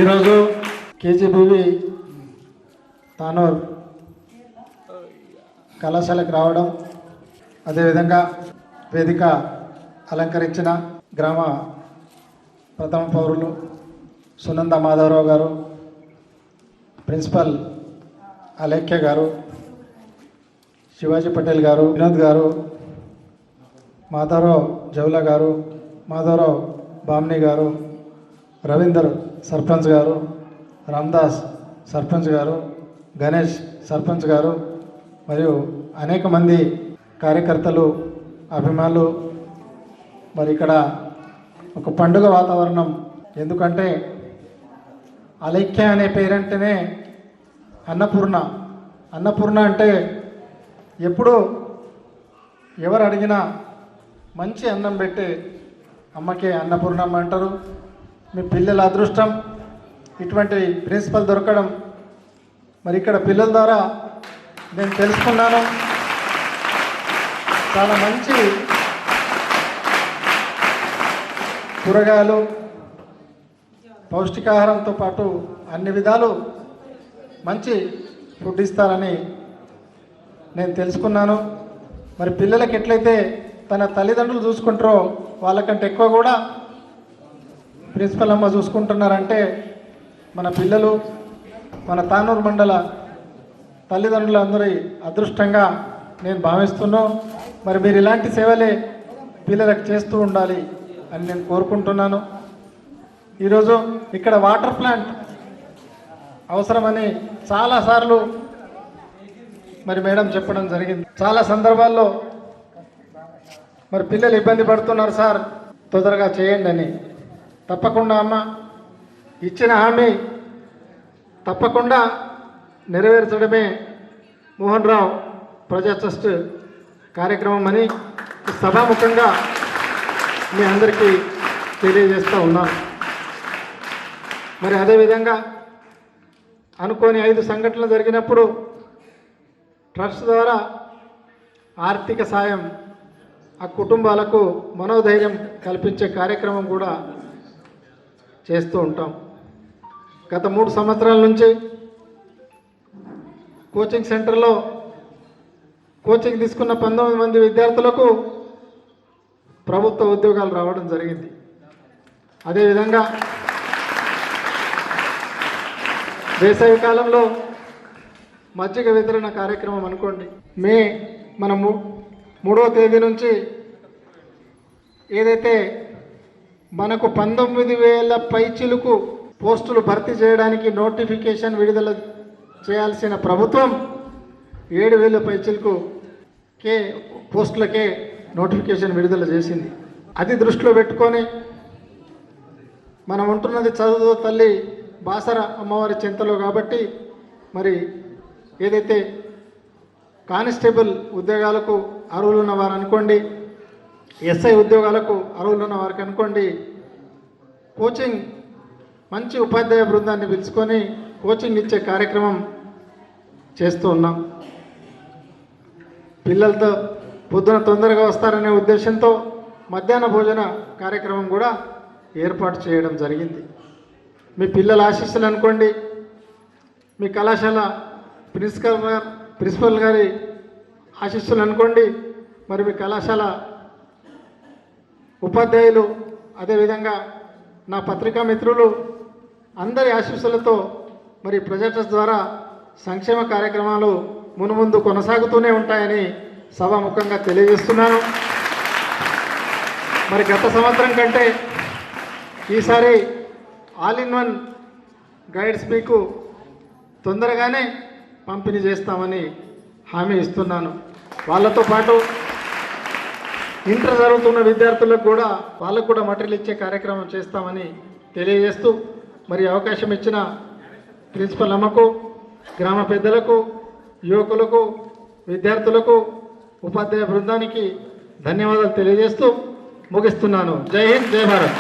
ఈరోజు కేజీబీవి తానూర్ కళాశాలకు రావడం, అదేవిధంగా వేదిక అలంకరించిన గ్రామ ప్రథమ పౌరులు సునంద మాధవరావు గారు, ప్రిన్సిపల్ అలేఖ్య గారు, శివాజీ పటేల్ గారు, వినోద్ గారు, మాధవరావు జౌలా గారు, మాధవరావు బామ్ని గారు, రవీందర్ సర్పంచ్ గారు, రామ్దాస్ సర్పంచ్ గారు, గణేష్ సర్పంచ్ గారు మరియు అనేక మంది కార్యకర్తలు, అభిమానులు. మరి ఇక్కడ ఒక పండుగ వాతావరణం. ఎందుకంటే అలేఖ్య అనే పేరంటేనే అన్నపూర్ణ. అన్నపూర్ణ అంటే ఎప్పుడు ఎవరు అడిగినా మంచి అన్నం పెట్టే అమ్మకే అన్నపూర్ణమ్మ అంటారు. మీ పిల్లల అదృష్టం ఇటువంటి ప్రిన్సిపల్ దొరకడం. మరి ఇక్కడ పిల్లల ద్వారా నేను తెలుసుకున్నాను, చాలా మంచి కూరగాయలు, పౌష్టికాహారంతో పాటు అన్ని విధాలు మంచి ఫుడ్ ఇస్తారని నేను తెలుసుకున్నాను. మరి పిల్లలకి ఎట్లయితే తన తల్లిదండ్రులు చూసుకుంటారో వాళ్ళకంటే ఎక్కువ కూడా ప్రిన్సిపల్ అమ్మ చూసుకుంటున్నారంటే మన పిల్లలు, మన తానూరు మండల తల్లిదండ్రులందరి అదృష్టంగా నేను భావిస్తున్నాను. మరి మీరు ఇలాంటి సేవలే పిల్లలకు చేస్తూ ఉండాలి అని నేను కోరుకుంటున్నాను. ఈరోజు ఇక్కడ వాటర్ ప్లాంట్ అవసరమని చాలాసార్లు మరి మేడం చెప్పడం జరిగింది. చాలా సందర్భాల్లో మరి పిల్లలు ఇబ్బంది పడుతున్నారు సార్, తొందరగా చేయండి అని. తప్పకుండా అమ్మ ఇచ్చిన హామీ తప్పకుండా నెరవేర్చడమే మోహన్ రావు ప్రజా ట్రస్ట్ కార్యక్రమం అని సభాముఖంగా మీ అందరికీ తెలియజేస్తూ ఉన్నాను. మరి అదేవిధంగా అనుకోని 5 సంఘటనలు జరిగినప్పుడు ట్రస్ట్ ద్వారా ఆర్థిక సాయం ఆ కుటుంబాలకు మనోధైర్యం కల్పించే కార్యక్రమం కూడా చేస్తూ ఉంటాం. గత 3 సంవత్సరాల నుంచి కోచింగ్ సెంటర్లో కోచింగ్ తీసుకున్న 19 మంది విద్యార్థులకు ప్రభుత్వ ఉద్యోగాలు రావడం జరిగింది. అదేవిధంగా వేసవి కాలంలో మజ్జిగ వితరణ కార్యక్రమం అనుకోండి, మన 3వ తేదీ నుంచి ఏదైతే మనకు 19,000 పైచిలుకు పోస్టులు భర్తీ చేయడానికి నోటిఫికేషన్ విడుదల చేయాల్సిన ప్రభుత్వం 7,000 పైచిలుకు పోస్టులకే నోటిఫికేషన్ విడుదల చేసింది. అది దృష్టిలో పెట్టుకొని మనం ఉంటున్నది చదువు తల్లి బాసర అమ్మవారి చింతలో కాబట్టి మరి ఏదైతే కానిస్టేబుల్ ఉద్యోగాలకు అర్హులు ఉన్న వారు అనుకోండి, ఎస్ఐ ఉద్యోగాలకు అర్హులు ఉన్న వారికి అనుకోండి, కోచింగ్ మంచి ఉపాధ్యాయ బృందాన్ని పిలుచుకొని కోచింగ్ ఇచ్చే కార్యక్రమం చేస్తూ ఉన్నాం. పిల్లలతో పొద్దున తొందరగా వస్తారనే ఉద్దేశంతో మధ్యాహ్న భోజన కార్యక్రమం కూడా ఏర్పాటు చేయడం జరిగింది. మీ పిల్లల ఆశీస్సులు అనుకోండి, మీ కళాశాల ప్రిన్సిపల్ గారి ఆశీస్సులు అనుకోండి, మరి మీ కళాశాల ఉపాధ్యాయులు, అదేవిధంగా నా పత్రికా మిత్రులు అందరి ఆశీస్సులతో మరి ప్రజా ట్రస్ట్ ద్వారా సంక్షేమ కార్యక్రమాలు మునుముందు కొనసాగుతూనే ఉంటాయని సభాముఖంగా తెలియజేస్తున్నాను. మరి గత సంవత్సరం కంటే ఈసారి ఆల్ ఇన్ వన్ గైడ్స్ మీకు తొందరగానే పంపిణీ చేస్తామని హామీ ఇస్తున్నాను. వాళ్ళతో పాటు ఇంటర్ జరుగుతున్న విద్యార్థులకు కూడా వాళ్ళకు కూడా మటీరియల్ ఇచ్చే కార్యక్రమం చేస్తామని తెలియజేస్తూ మరి అవకాశం ఇచ్చిన ప్రిన్సిపల్ అమ్మకు, గ్రామ పెద్దలకు, యువకులకు, విద్యార్థులకు, ఉపాధ్యాయ బృందానికి ధన్యవాదాలు తెలియజేస్తూ ముగిస్తున్నాను. జై హింద్, జై భారత్.